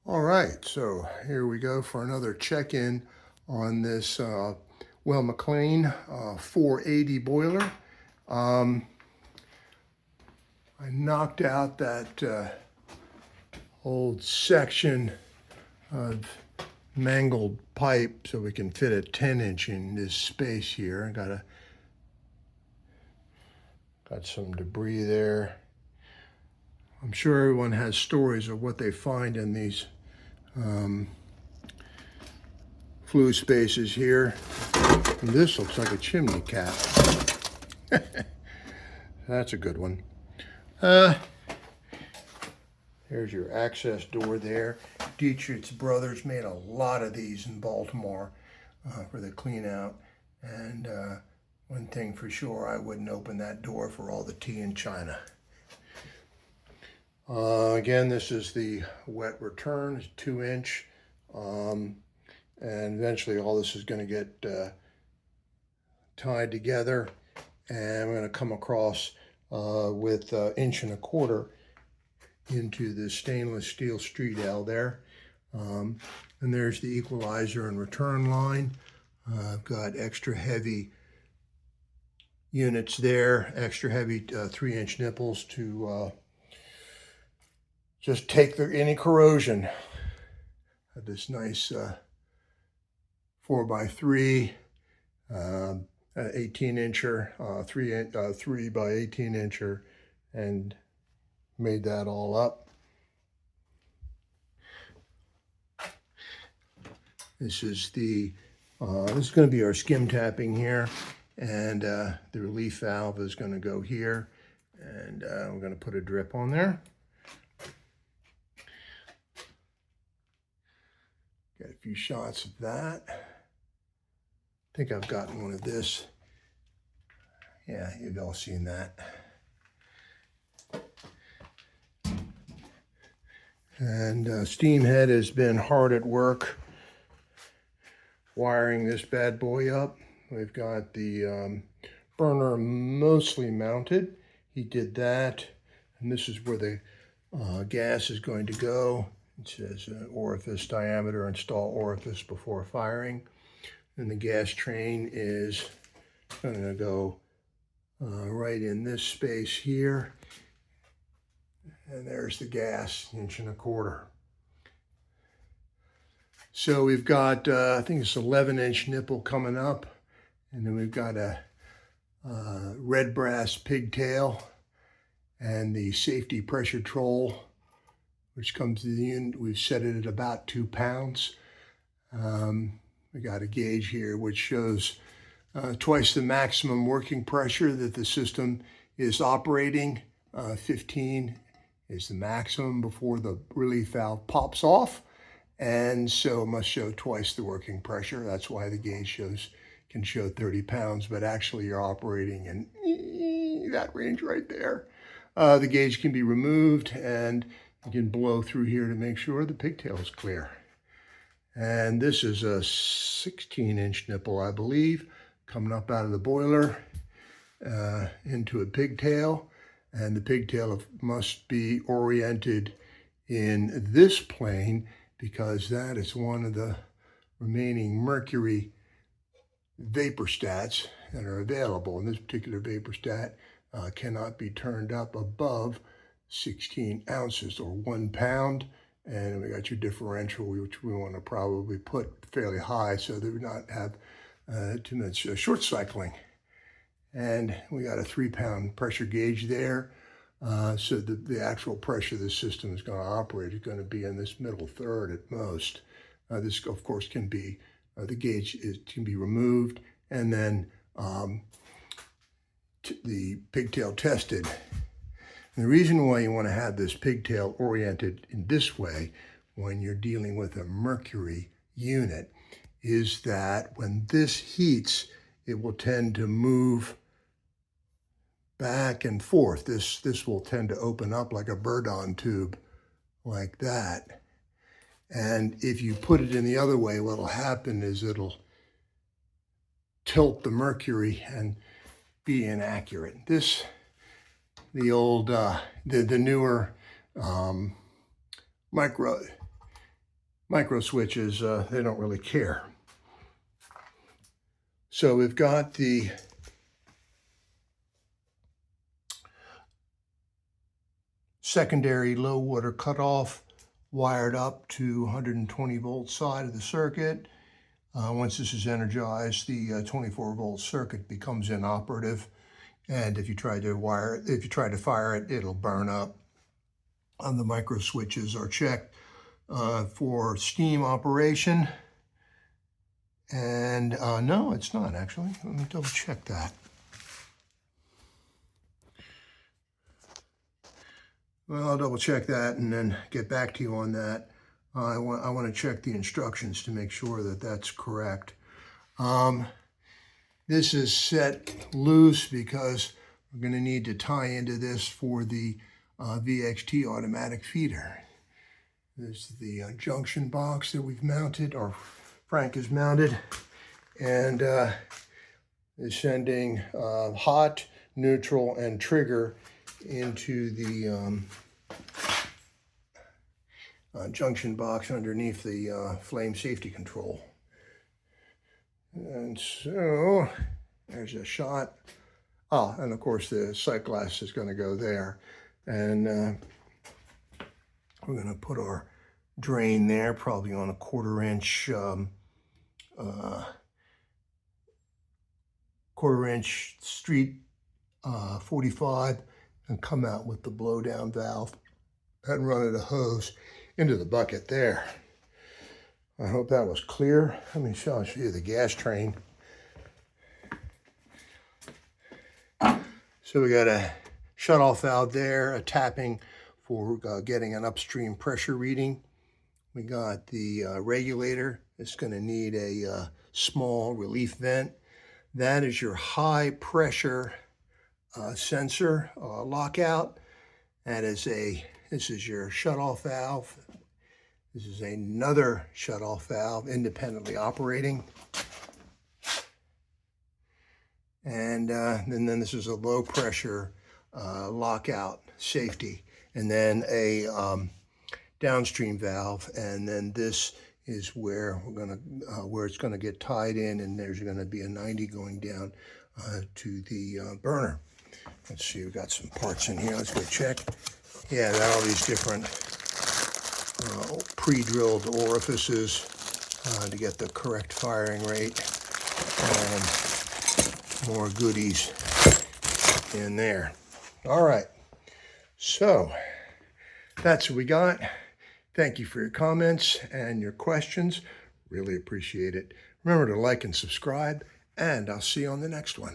All right, so here we go for another check-in on this Weil-Mclain 480 boiler. I knocked out that old section of mangled pipe so we can fit a 10-inch in this space here. I got some debris there. I'm sure everyone has stories of what they find in these flue spaces here. And this looks like a chimney cap. That's a good one. There's your access door there. Dietrich's brothers made a lot of these in Baltimore for the clean out. And one thing for sure, I wouldn't open that door for all the tea in China. Again, this is the wet return, it's 2-inch. And eventually all this is going to get tied together. And we're going to come across with 1.25 inch into the stainless steel street L there. And there's the equalizer and return line. I've got extra heavy units there, extra heavy 3-inch nipples to just take any corrosion. This nice 4x3 18-incher, 3 by 18-incher, and made that all up. This is the this is going to be our skim tapping here, and the relief valve is going to go here, and we're going to put a drip on there. Got a few shots of that. I think I've gotten one of this. Yeah, you've all seen that. And Steam Head has been hard at work wiring this bad boy up. We've got the burner mostly mounted. He did that, and this is where the gas is going to go. It says orifice diameter, install orifice before firing. And the gas train is going to go right in this space here. And there's the gas, 1.25 inch. So we've got, I think it's 11-inch nipple coming up. And then we've got a red brass pigtail and the safety pressure troll, which comes to the unit. We've set it at about 2 pounds. We got a gauge here which shows twice the maximum working pressure that the system is operating. 15 is the maximum before the relief valve pops off, and so it must show twice the working pressure. That's why the gauge can show 30 pounds, but actually you're operating in that range right there. The gauge can be removed, and you can blow through here to make sure the pigtail is clear. And this is a 16-inch nipple, I believe, coming up out of the boiler into a pigtail. And the pigtail must be oriented in this plane because that is one of the remaining mercury vapor stats that are available. And this particular vapor stat cannot be turned up above 16 ounces or 1 pound. And we got your differential, which we want to probably put fairly high so that we not have too much short cycling. And we got a 3-pound pressure gauge there. So the actual pressure the system is going to operate is going to be in this middle third at most. This, of course, can be, the gauge can be removed and then the pigtail tested. And the reason why you want to have this pigtail oriented in this way when you're dealing with a mercury unit is that when this heats, it will tend to move back and forth. This will tend to open up like a Burdon tube, like that. And if you put it in the other way, what'll happen is it'll tilt the mercury and be inaccurate. The old, the newer micro Micro switches, they don't really care. So we've got the secondary low water cutoff wired up to 120 volt side of the circuit. Once this is energized, the 24 volt circuit becomes inoperative, and if you try to fire it, it'll burn up. The micro switches are checked for steam operation, and no, it's not actually. Let me double check that. Well, I'll double check that and then get back to you on that. I want to check the instructions to make sure that that's correct. This is set loose because we're going to need to tie into this for the VXT automatic feeder. There's the junction box that we've mounted, or Frank has mounted, and is sending hot, neutral, and trigger into the junction box underneath the flame safety control. And so there's a shot. And of course the sight glass is going to go there. And we're going to put our drain there, probably on a 1/4 inch, 1/4 inch street 45, and come out with the blowdown valve and run a hose into the bucket there. I hope that was clear. Let me show you the gas train. So we got a shutoff valve there, a tapping for getting an upstream pressure reading. We got the regulator. It's going to need a small relief vent. That is your high pressure sensor lockout. This is your shutoff valve. This is another shutoff valve, independently operating. And then this is a low pressure lockout safety. And then a downstream valve. And then this is where where it's gonna get tied in, and there's gonna be a 90 going down to the burner. Let's see, we've got some parts in here. Let's go check. Yeah, got all these different pre-drilled orifices to get the correct firing rate, and more goodies in there. All right, so that's what we got. Thank you for your comments and your questions. Really appreciate it. Remember to like and subscribe, and I'll see you on the next one.